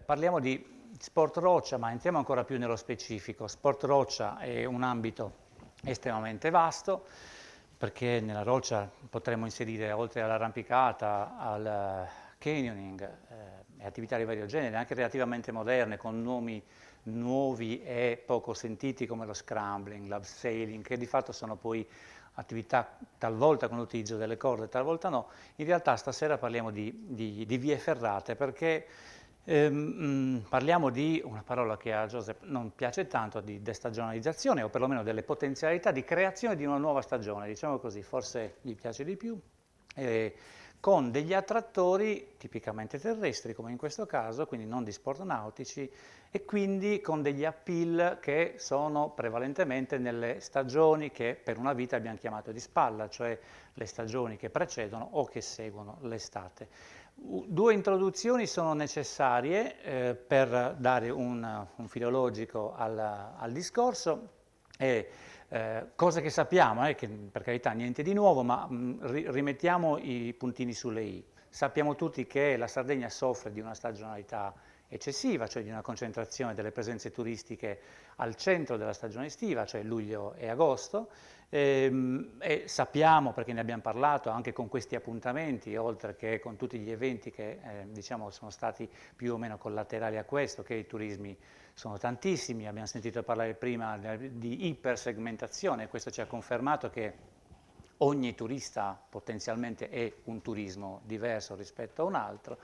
Parliamo di sport roccia, ma entriamo ancora più nello specifico. Sport roccia è un ambito estremamente vasto, perché nella roccia potremmo inserire, oltre all'arrampicata, al canyoning, e attività di vario genere, anche relativamente moderne, con nomi nuovi e poco sentiti come lo scrambling, l'abseiling, che di fatto sono poi attività talvolta con l'utilizzo delle corde, talvolta no. In realtà stasera parliamo di vie ferrate, perché parliamo di una parola che a Joseph non piace tanto, di destagionalizzazione, o perlomeno delle potenzialità di creazione di una nuova stagione, diciamo così, forse gli piace di più, con degli attrattori tipicamente terrestri, come in questo caso, quindi non di sport nautici, e quindi con degli appeal che sono prevalentemente nelle stagioni che per una vita abbiamo chiamato di spalla, cioè le stagioni che precedono o che seguono l'estate. Due introduzioni sono necessarie per dare un filologico al discorso. Cose che sappiamo, che per carità niente di nuovo, ma rimettiamo i puntini sulle i. Sappiamo tutti che la Sardegna soffre di una stagionalità eccessiva, cioè di una concentrazione delle presenze turistiche al centro della stagione estiva, cioè luglio e agosto, e sappiamo, perché ne abbiamo parlato anche con questi appuntamenti, oltre che con tutti gli eventi che diciamo sono stati più o meno collaterali a questo, che i turismi sono tantissimi. Abbiamo sentito parlare prima di ipersegmentazione, e questo ci ha confermato che ogni turista potenzialmente è un turismo diverso rispetto a un altro.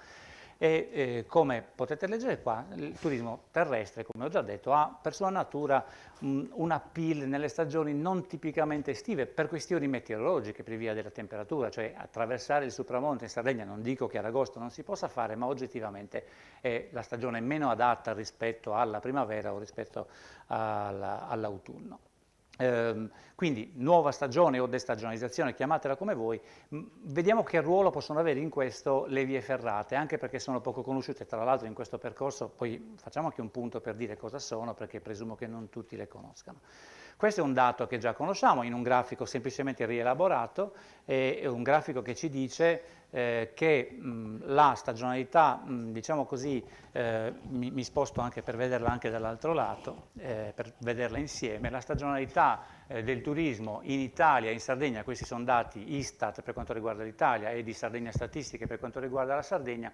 E come potete leggere qua, il turismo terrestre, come ho già detto, ha per sua natura un appeal nelle stagioni non tipicamente estive, per questioni meteorologiche, per via della temperatura, cioè attraversare il Supramonte in Sardegna, non dico che ad agosto non si possa fare, ma oggettivamente è la stagione meno adatta rispetto alla primavera o rispetto all'autunno. Quindi nuova stagione o destagionalizzazione, chiamatela come voi. Vediamo che ruolo possono avere in questo le vie ferrate, anche perché sono poco conosciute. Tra l'altro in questo percorso, poi facciamo anche un punto per dire cosa sono, perché presumo che non tutti le conoscano. Questo è un dato che già conosciamo in un grafico semplicemente rielaborato, è un grafico che ci dice che la stagionalità, diciamo così, mi sposto anche per vederla anche dall'altro lato, per vederla insieme, la stagionalità del turismo in Italia e in Sardegna, questi sono dati Istat per quanto riguarda l'Italia e di Sardegna Statistiche per quanto riguarda la Sardegna,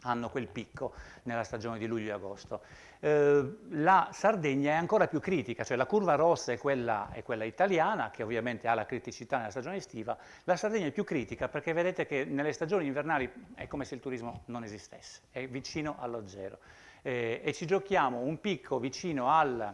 hanno quel picco nella stagione di luglio e agosto. La Sardegna è ancora più critica, cioè la curva rossa è quella italiana, che ovviamente ha la criticità nella stagione estiva. La Sardegna è più critica perché vedete che nelle stagioni invernali è come se il turismo non esistesse, è vicino allo zero. E ci giochiamo un picco vicino al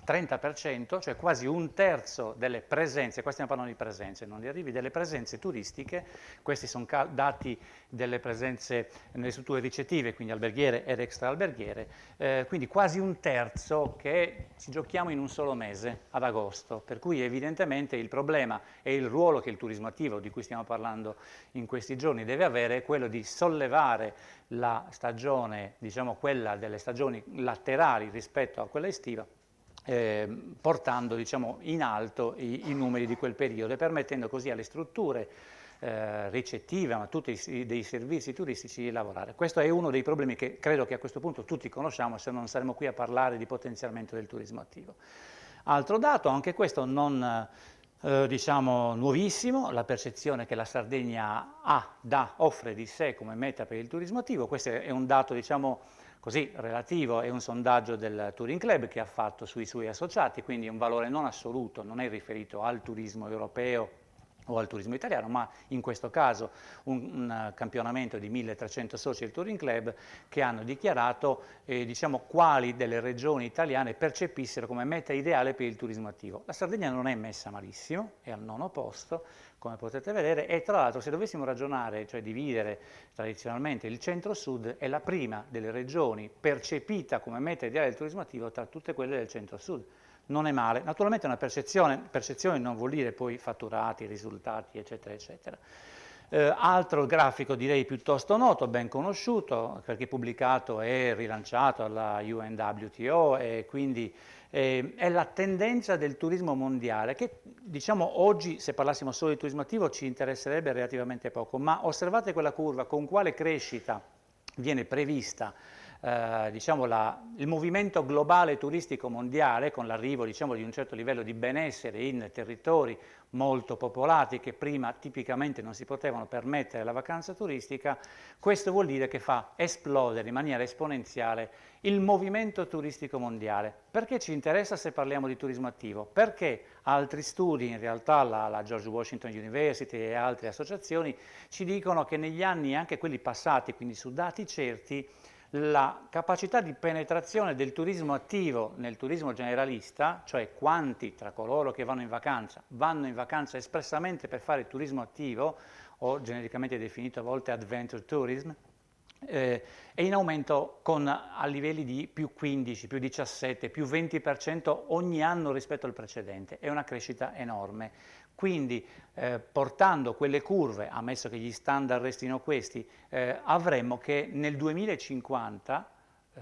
30%, cioè quasi un terzo delle presenze, qua stiamo parlando di presenze, non di arrivi, delle presenze turistiche. Questi sono dati delle presenze nelle strutture ricettive, quindi alberghiere ed extraalberghiere, quindi quasi un terzo che ci giochiamo in un solo mese, ad agosto, per cui evidentemente il problema e il ruolo che il turismo attivo, di cui stiamo parlando in questi giorni, deve avere è quello di sollevare la stagione, diciamo quella delle stagioni laterali rispetto a quella estiva, portando diciamo, in alto i numeri di quel periodo e permettendo così alle strutture ricettive, ma tutti dei servizi turistici di lavorare. Questo è uno dei problemi che credo che a questo punto tutti conosciamo, se non saremo qui a parlare di potenziamento del turismo attivo. Altro dato, anche questo non diciamo nuovissimo, la percezione che la Sardegna offre di sé come meta per il turismo attivo. Questo è un dato diciamo così relativo, è un sondaggio del Touring Club che ha fatto sui suoi associati, quindi è un valore non assoluto, non è riferito al turismo europeo o al turismo italiano, ma in questo caso un campionamento di 1300 soci del Touring Club che hanno dichiarato diciamo, quali delle regioni italiane percepissero come meta ideale per il turismo attivo. La Sardegna non è messa malissimo, è al 9° posto, come potete vedere, e tra l'altro se dovessimo ragionare, cioè dividere tradizionalmente il centro-sud, è la prima delle regioni percepita come meta ideale del turismo attivo tra tutte quelle del centro-sud. Non è male, naturalmente è una percezione non vuol dire poi fatturati, risultati, eccetera, eccetera. Altro grafico direi piuttosto noto, ben conosciuto, perché pubblicato e rilanciato alla UNWTO e quindi è la tendenza del turismo mondiale che diciamo oggi se parlassimo solo di turismo attivo ci interesserebbe relativamente poco, ma osservate quella curva con quale crescita viene prevista diciamo, il movimento globale turistico mondiale, con l'arrivo, diciamo, di un certo livello di benessere in territori molto popolati che prima tipicamente non si potevano permettere la vacanza turistica, questo vuol dire che fa esplodere in maniera esponenziale il movimento turistico mondiale. Perché ci interessa se parliamo di turismo attivo? Perché altri studi, in realtà la George Washington University e altre associazioni, ci dicono che negli anni, anche quelli passati, quindi su dati certi, la capacità di penetrazione del turismo attivo nel turismo generalista, cioè quanti tra coloro che vanno in vacanza espressamente per fare turismo attivo, o genericamente definito a volte adventure tourism, è in aumento a livelli di più 15, più 17, più 20% ogni anno rispetto al precedente. È una crescita enorme. Quindi portando quelle curve, ammesso che gli standard restino questi, avremmo che nel 2050,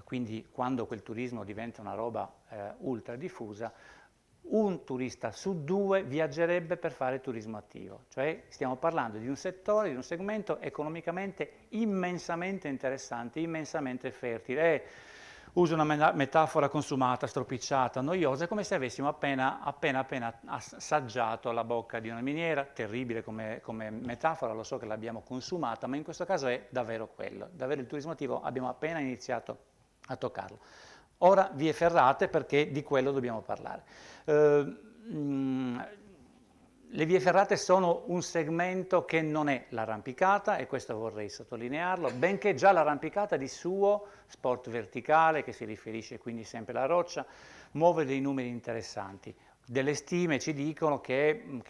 quindi quando quel turismo diventa una roba ultra diffusa, un turista su 2 viaggerebbe per fare turismo attivo, cioè stiamo parlando di un settore, di un segmento economicamente immensamente interessante, immensamente fertile. Uso una metafora consumata, stropicciata, noiosa, è come se avessimo appena assaggiato la bocca di una miniera, terribile come metafora, lo so che l'abbiamo consumata, ma in questo caso è davvero quello, davvero il turismo attivo abbiamo appena iniziato a toccarlo. Ora vie ferrate perché di quello dobbiamo parlare. Le vie ferrate sono un segmento che non è l'arrampicata, e questo vorrei sottolinearlo, benché già l'arrampicata di suo, sport verticale, che si riferisce quindi sempre alla roccia, muove dei numeri interessanti. Delle stime ci dicono che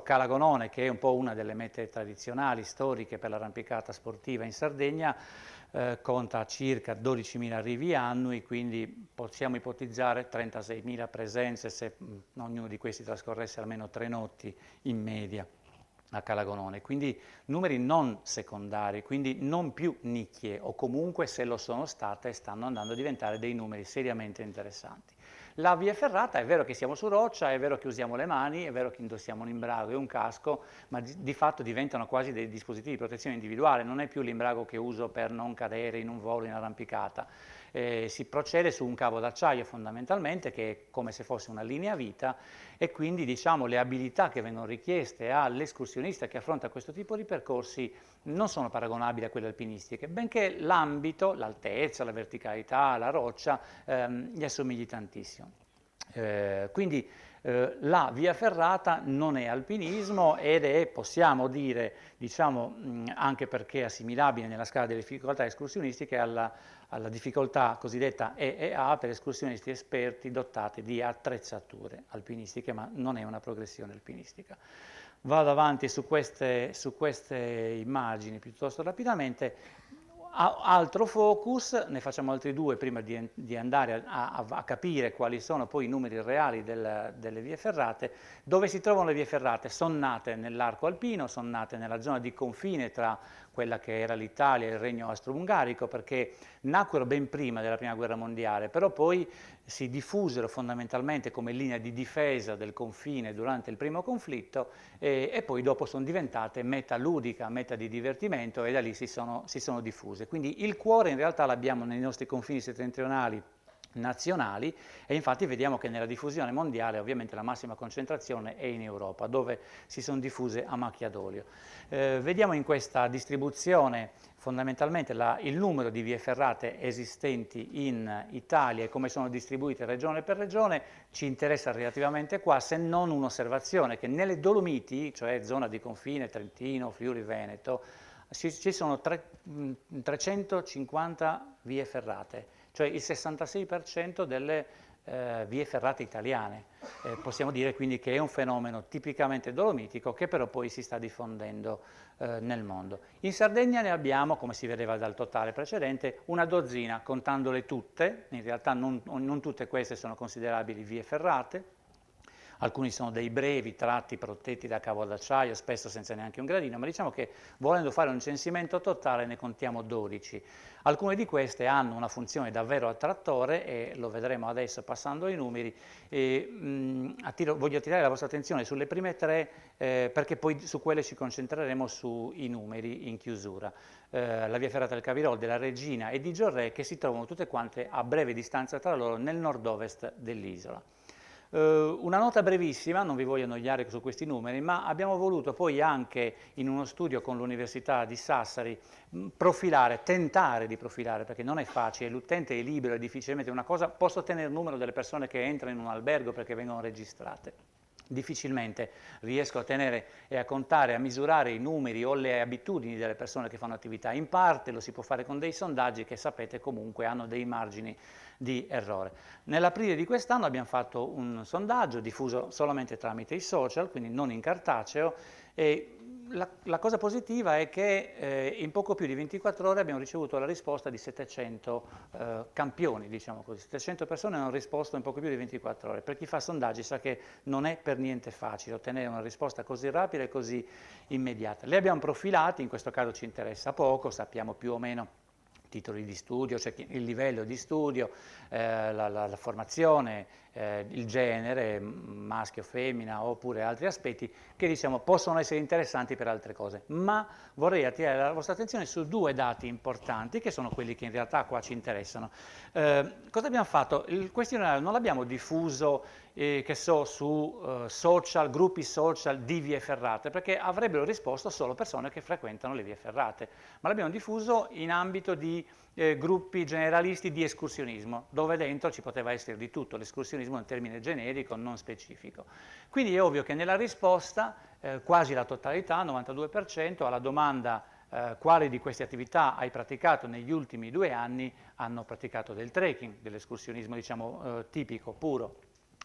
Calagonone, che è un po' una delle mete tradizionali, storiche per l'arrampicata sportiva in Sardegna, conta circa 12.000 arrivi annui, quindi possiamo ipotizzare 36.000 presenze se ognuno di questi trascorresse almeno 3 notti in media a Calagonone, quindi numeri non secondari, quindi non più nicchie, o comunque se lo sono state stanno andando a diventare dei numeri seriamente interessanti. La via ferrata è vero che siamo su roccia, è vero che usiamo le mani, è vero che indossiamo un imbrago e un casco, ma di fatto diventano quasi dei dispositivi di protezione individuale, non è più l'imbrago che uso per non cadere in un volo in arrampicata. Si procede su un cavo d'acciaio fondamentalmente, che è come se fosse una linea vita, e quindi diciamo le abilità che vengono richieste all'escursionista che affronta questo tipo di percorsi non sono paragonabili a quelle alpinistiche, benché l'ambito, l'altezza, la verticalità, la roccia gli assomigli tantissimo. Quindi la via ferrata non è alpinismo ed è, possiamo dire, diciamo, anche perché è assimilabile nella scala delle difficoltà escursionistiche alla difficoltà cosiddetta EEA per escursionisti esperti dotati di attrezzature alpinistiche, ma non è una progressione alpinistica. Vado avanti su queste immagini piuttosto rapidamente. Altro focus, ne facciamo altri 2 prima di andare a capire quali sono poi i numeri reali delle vie ferrate. Dove si trovano le vie ferrate? Sono nate nell'arco alpino, sono nate nella zona di confine tra quella che era l'Italia e il Regno Austro-Ungarico, perché nacquero ben prima della Prima Guerra Mondiale, però poi si diffusero fondamentalmente come linea di difesa del confine durante il primo conflitto e poi dopo sono diventate meta ludica, meta di divertimento, e da lì si sono diffuse. Quindi il cuore in realtà l'abbiamo nei nostri confini settentrionali nazionali, e infatti vediamo che nella diffusione mondiale ovviamente la massima concentrazione è in Europa, dove si sono diffuse a macchia d'olio. Vediamo in questa distribuzione fondamentalmente il numero di vie ferrate esistenti in Italia e come sono distribuite regione per regione. Ci interessa relativamente qua, se non un'osservazione, che nelle Dolomiti, cioè zona di confine Trentino, Friuli Veneto, ci sono 350 vie ferrate, cioè il 66% delle vie ferrate italiane. Possiamo dire quindi che è un fenomeno tipicamente dolomitico che però poi si sta diffondendo nel mondo. In Sardegna ne abbiamo, come si vedeva dal totale precedente, una dozzina, contandole tutte. In realtà non tutte queste sono considerabili vie ferrate. alcuni sono dei brevi tratti protetti da cavo d'acciaio, spesso senza neanche un gradino, ma diciamo che volendo fare un censimento totale ne contiamo 12. Alcune di queste hanno una funzione davvero attrattore e lo vedremo adesso passando ai numeri. Voglio attirare la vostra attenzione sulle prime tre perché poi su quelle ci concentreremo sui numeri in chiusura. La via ferrata del Cavirol, della Regina e di Giorrè, che si trovano tutte quante a breve distanza tra loro nel nord-ovest dell'isola. Una nota brevissima, non vi voglio annoiare su questi numeri, ma abbiamo voluto poi anche in uno studio con l'Università di Sassari profilare, tentare di profilare, perché non è facile, l'utente è libero, è difficilmente una cosa, posso tenere il numero delle persone che entrano in un albergo perché vengono registrate. Difficilmente riesco a tenere e a contare, a misurare i numeri o le abitudini delle persone che fanno attività. In parte lo si può fare con dei sondaggi che sapete comunque hanno dei margini di errore. Nell'aprile di quest'anno abbiamo fatto un sondaggio diffuso solamente tramite i social, quindi non in cartaceo, e la cosa positiva è che in poco più di 24 ore abbiamo ricevuto la risposta di 700 campioni, diciamo così. 700 persone hanno risposto in poco più di 24 ore. Per chi fa sondaggi sa che non è per niente facile ottenere una risposta così rapida e così immediata. Li abbiamo profilati, in questo caso ci interessa poco, sappiamo più o meno titoli di studio, cioè il livello di studio, la formazione, il genere, maschio, femmina, oppure altri aspetti che diciamo possono essere interessanti per altre cose. Ma vorrei attirare la vostra attenzione su due dati importanti che sono quelli che in realtà qua ci interessano. Cosa abbiamo fatto? Il questionario non l'abbiamo diffuso che so, su social, gruppi social di vie ferrate, perché avrebbero risposto solo persone che frequentano le vie ferrate, ma l'abbiamo diffuso in ambito di gruppi generalisti di escursionismo, dove dentro ci poteva essere di tutto, l'escursionismo è un termine generico, non specifico. Quindi è ovvio che nella risposta, quasi la totalità, 92%, alla domanda quali di queste attività hai praticato negli ultimi 2 anni, hanno praticato del trekking, dell'escursionismo diciamo tipico, puro.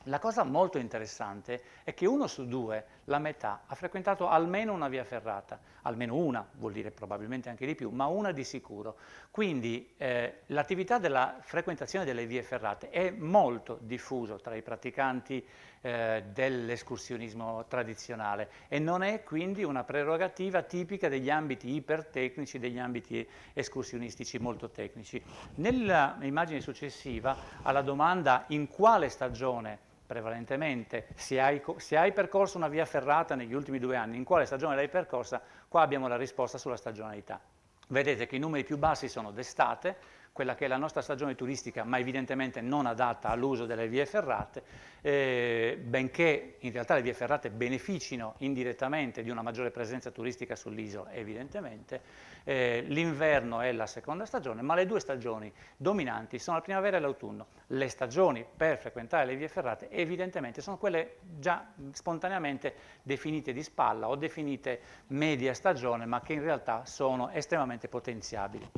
La cosa molto interessante è che 1 su 2, la metà, ha frequentato almeno una via ferrata, almeno una, vuol dire probabilmente anche di più, ma una di sicuro. Quindi l'attività della frequentazione delle vie ferrate è molto diffuso tra i praticanti dell'escursionismo tradizionale e non è quindi una prerogativa tipica degli ambiti ipertecnici, degli ambiti escursionistici molto tecnici. Nell'immagine successiva, alla domanda in quale stagione prevalentemente, se hai percorso una via ferrata negli ultimi 2 anni, in quale stagione l'hai percorsa, qua abbiamo la risposta sulla stagionalità. Vedete che i numeri più bassi sono d'estate, quella che è la nostra stagione turistica, ma evidentemente non adatta all'uso delle vie ferrate, benché in realtà le vie ferrate beneficino indirettamente di una maggiore presenza turistica sull'isola, evidentemente, l'inverno è la seconda stagione, ma le 2 stagioni dominanti sono la primavera e l'autunno. Le stagioni per frequentare le vie ferrate evidentemente sono quelle già spontaneamente definite di spalla o definite media stagione, ma che in realtà sono estremamente potenziabili.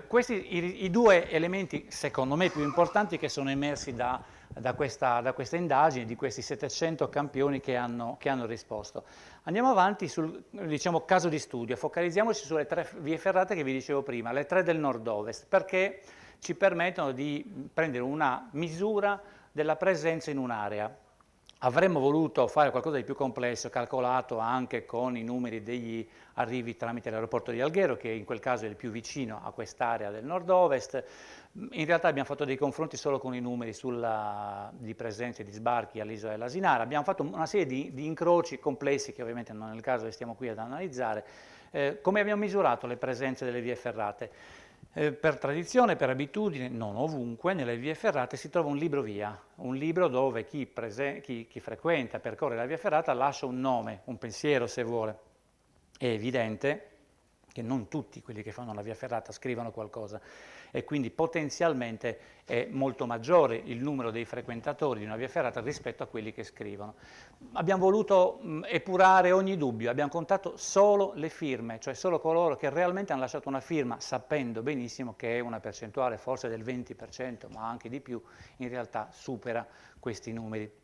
Questi i 2 elementi, secondo me, più importanti che sono emersi da questa indagine, di questi 700 campioni che hanno risposto. Andiamo avanti sul diciamo, caso di studio, focalizziamoci sulle 3 vie ferrate che vi dicevo prima, le 3 del nord-ovest, perché ci permettono di prendere una misura della presenza in un'area. Avremmo voluto fare qualcosa di più complesso, calcolato anche con i numeri degli arrivi tramite l'aeroporto di Alghero, che in quel caso è il più vicino a quest'area del nord-ovest. In realtà abbiamo fatto dei confronti solo con i numeri di presenze e di sbarchi all'isola dell'Asinara. Abbiamo fatto una serie di incroci complessi, che ovviamente non è il caso che stiamo qui ad analizzare. Come abbiamo misurato le presenze delle vie ferrate? Per tradizione, per abitudine, non ovunque, nelle vie ferrate si trova un libro via, un libro dove chi frequenta, percorre la via ferrata lascia un nome, un pensiero se vuole. È evidente che non tutti quelli che fanno la via ferrata scrivono qualcosa e quindi potenzialmente è molto maggiore il numero dei frequentatori di una via ferrata rispetto a quelli che scrivono. Abbiamo voluto epurare ogni dubbio, abbiamo contato solo le firme, cioè solo coloro che realmente hanno lasciato una firma, sapendo benissimo che è una percentuale forse del 20%, ma anche di più, in realtà supera questi numeri.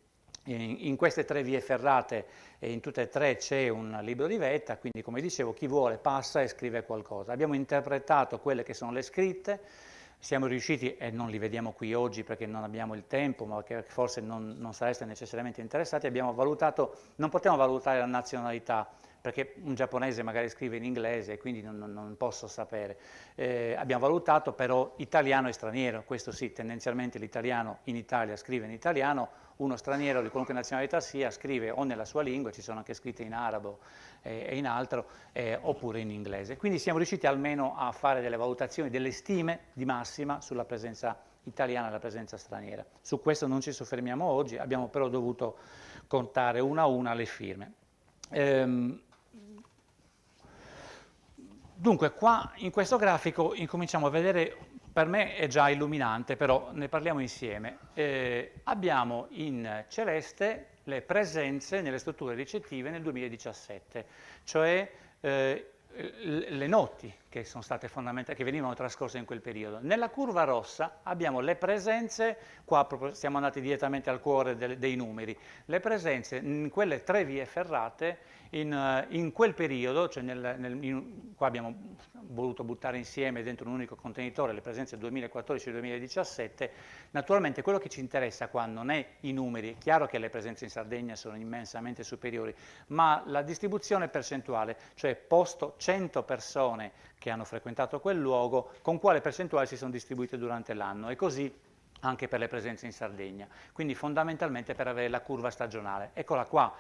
In queste 3 vie ferrate, in tutte e 3 c'è un libro di vetta, quindi come dicevo chi vuole passa e scrive qualcosa. Abbiamo interpretato quelle che sono le scritte, Siamo riusciti, e non li vediamo qui oggi perché non abbiamo il tempo, ma che forse non sareste necessariamente interessati, abbiamo valutato, non possiamo valutare la nazionalità, perché un giapponese magari scrive in inglese e quindi non posso sapere. Abbiamo valutato però italiano e straniero, questo sì, tendenzialmente l'italiano in Italia scrive in italiano, uno straniero di qualunque nazionalità sia scrive o nella sua lingua, ci sono anche scritte in arabo e in altro, oppure in inglese. Quindi siamo riusciti almeno a fare delle valutazioni, delle stime di massima sulla presenza italiana e la presenza straniera. Su questo non ci soffermiamo oggi, abbiamo però dovuto contare una a una le firme. Dunque, qua in questo grafico incominciamo a vedere, per me è già illuminante, però ne parliamo insieme. Abbiamo in celeste le presenze nelle strutture ricettive nel 2017, cioè le notti che sono state fondamentali, che venivano trascorse in quel periodo. Nella curva rossa abbiamo le presenze, qua proprio siamo andati direttamente al cuore dei numeri, le presenze in quelle 3 vie ferrate in quel periodo, cioè qua abbiamo voluto buttare insieme dentro un unico contenitore le presenze 2014 e 2017, naturalmente quello che ci interessa qua non è i numeri, è chiaro che le presenze in Sardegna sono immensamente superiori, ma la distribuzione percentuale, cioè posto 100 persone che hanno frequentato quel luogo, con quale percentuale si sono distribuite durante l'anno, e così anche per le presenze in Sardegna, quindi fondamentalmente per avere la curva stagionale. Eccola qua,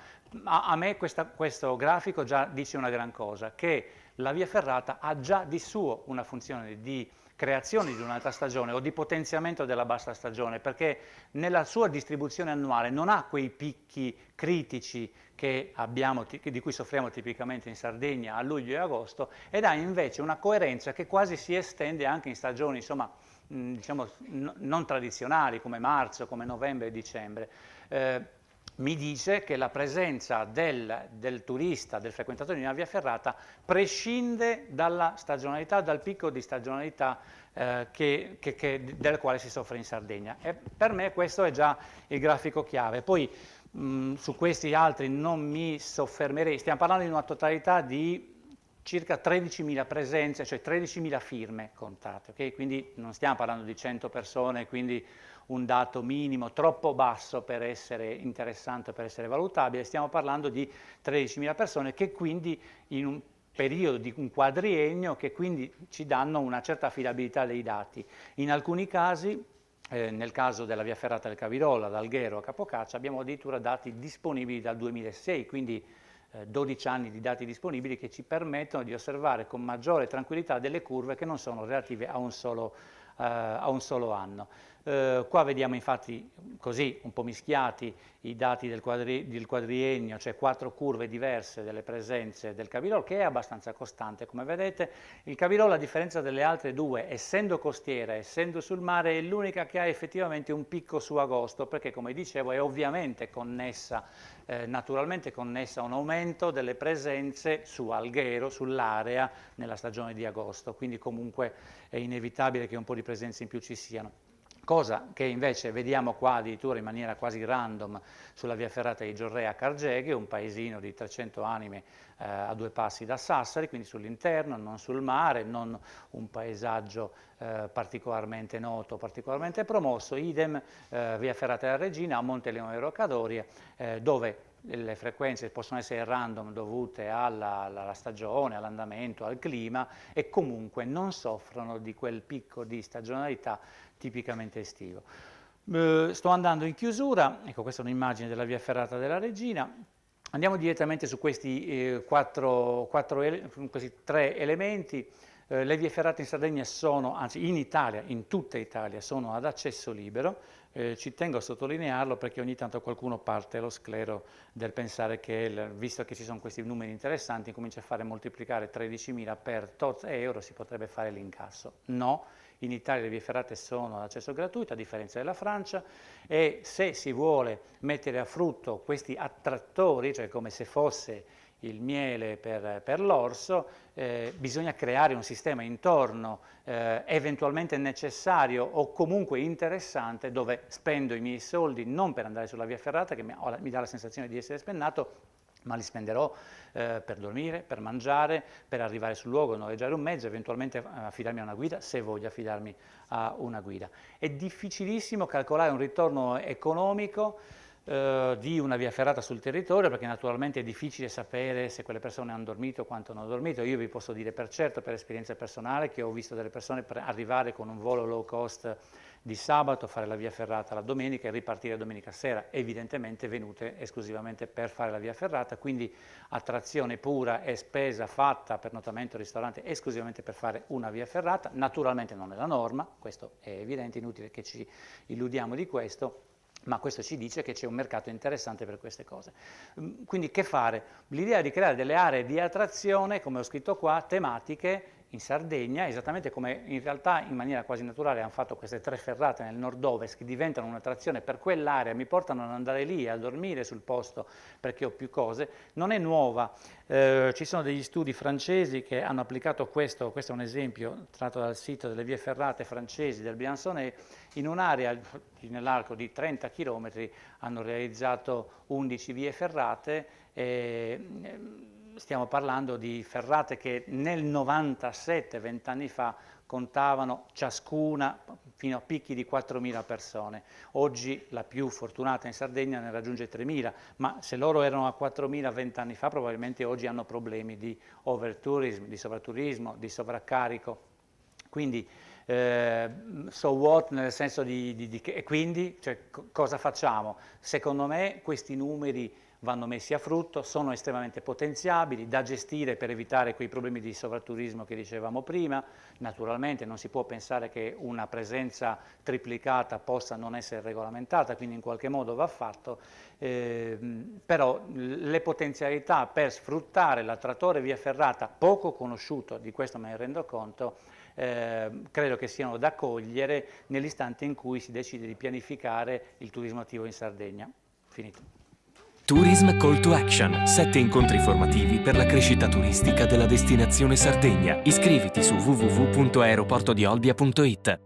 a me questo grafico già dice una gran cosa, che la via ferrata ha già di suo una funzione di creazione di un'altra stagione o di potenziamento della bassa stagione, perché nella sua distribuzione annuale non ha quei picchi critici che abbiamo, di cui soffriamo tipicamente in Sardegna a luglio e agosto, ed ha invece una coerenza che quasi si estende anche in stagioni, insomma, diciamo, non tradizionali come marzo, come novembre e dicembre. Mi dice che la presenza del turista, del frequentatore di una via ferrata prescinde dalla stagionalità, dal picco di stagionalità del quale si soffre in Sardegna. E per me questo è già il grafico chiave. Poi su questi altri non mi soffermerei, stiamo parlando di una totalità di circa 13.000 presenze, cioè 13.000 firme contate, okay? Quindi non stiamo parlando di 100 persone, quindi un dato minimo troppo basso per essere interessante, per essere valutabile, stiamo parlando di 13.000 persone che quindi in un periodo di un quadriennio che quindi ci danno una certa affidabilità dei dati. In alcuni casi, nel caso della via ferrata del Cavirola, da Alghero a Capocaccia, abbiamo addirittura dati disponibili dal 2006, quindi 12 anni di dati disponibili che ci permettono di osservare con maggiore tranquillità delle curve che non sono relative a un solo anno. Qua vediamo infatti così un po' mischiati i dati del quadriennio, cioè 4 curve diverse delle presenze del Cavirola, che è abbastanza costante come vedete. Il Cavirola, a differenza delle altre due, essendo costiera, essendo sul mare, è l'unica che ha effettivamente un picco su agosto, perché come dicevo è ovviamente connessa, naturalmente connessa a un aumento delle presenze su Alghero, sull'area, nella stagione di agosto, quindi comunque è inevitabile che un po' di presenze in più ci siano. Cosa che invece vediamo qua addirittura in maniera quasi random sulla via ferrata di Giorrea a Cargeghe, un paesino di 300 anime a 2 passi da Sassari, quindi sull'interno, non sul mare, non un paesaggio particolarmente noto, particolarmente promosso. Idem via ferrata della Regina a Monteleone Roccadoria, dove le frequenze possono essere random dovute alla stagione, all'andamento, al clima, e comunque non soffrono di quel picco di stagionalità tipicamente estivo. Sto andando in chiusura, ecco, questa è un'immagine della via ferrata della Regina. Andiamo direttamente su questi questi 3 elementi. Le vie ferrate in Sardegna sono, anzi in Italia, in tutta Italia, sono ad accesso libero. Ci tengo a sottolinearlo perché ogni tanto qualcuno parte lo sclero del pensare che, visto che ci sono questi numeri interessanti, comincia a fare moltiplicare 13.000 per tot euro, si potrebbe fare l'incasso. No, in Italia le vie ferrate sono ad accesso gratuito, a differenza della Francia, e se si vuole mettere a frutto questi attrattori, cioè come se fosse il miele per l'orso, bisogna creare un sistema intorno eventualmente necessario o comunque interessante, dove spendo i miei soldi non per andare sulla via ferrata, che mi dà la sensazione di essere spennato, ma li spenderò per dormire, per mangiare, per arrivare sul luogo, noleggiare un mezzo, eventualmente affidarmi a una guida, se voglio affidarmi a una guida. È difficilissimo calcolare un ritorno economico di una via ferrata sul territorio, perché naturalmente è difficile sapere se quelle persone hanno dormito o quanto hanno dormito. Io vi posso dire per certo, per esperienza personale, che ho visto delle persone arrivare con un volo low cost di sabato, fare la via ferrata la domenica e ripartire domenica sera, evidentemente venute esclusivamente per fare la via ferrata, quindi attrazione pura e spesa fatta per notamento al ristorante esclusivamente per fare una via ferrata. Naturalmente non è la norma, questo è evidente, inutile che ci illudiamo di questo, ma questo ci dice che c'è un mercato interessante per queste cose. Quindi che fare? L'idea di creare delle aree di attrazione, come ho scritto qua, tematiche, in Sardegna, esattamente come in realtà in maniera quasi naturale hanno fatto queste 3 ferrate nel nord-ovest che diventano un'attrazione per quell'area, mi portano ad andare lì a dormire sul posto perché ho più cose, non è nuova. Ci sono degli studi francesi che hanno applicato questo è un esempio tratto dal sito delle vie ferrate francesi del Briançonnais, in un'area nell'arco di 30 km hanno realizzato 11 vie ferrate. Stiamo parlando di ferrate che nel 97, 20 anni fa, contavano ciascuna fino a picchi di 4.000 persone. Oggi la più fortunata in Sardegna ne raggiunge 3.000, ma se loro erano a 4.000 20 anni fa, probabilmente oggi hanno problemi di overtourism, di sovraturismo, di sovraccarico. Quindi so what, nel senso e quindi cioè, cosa facciamo? Secondo me questi numeri vanno messi a frutto, sono estremamente potenziabili, da gestire per evitare quei problemi di sovraturismo che dicevamo prima. Naturalmente non si può pensare che una presenza triplicata possa non essere regolamentata, quindi in qualche modo va fatto, però le potenzialità per sfruttare l'attrattore via ferrata poco conosciuto, di questo me ne rendo conto, credo che siano da cogliere nell'istante in cui si decide di pianificare il turismo attivo in Sardegna. Finito. Tourism Call to Action, 7 incontri formativi per la crescita turistica della destinazione Sardegna. Iscriviti su www.aeroportodiolbia.it.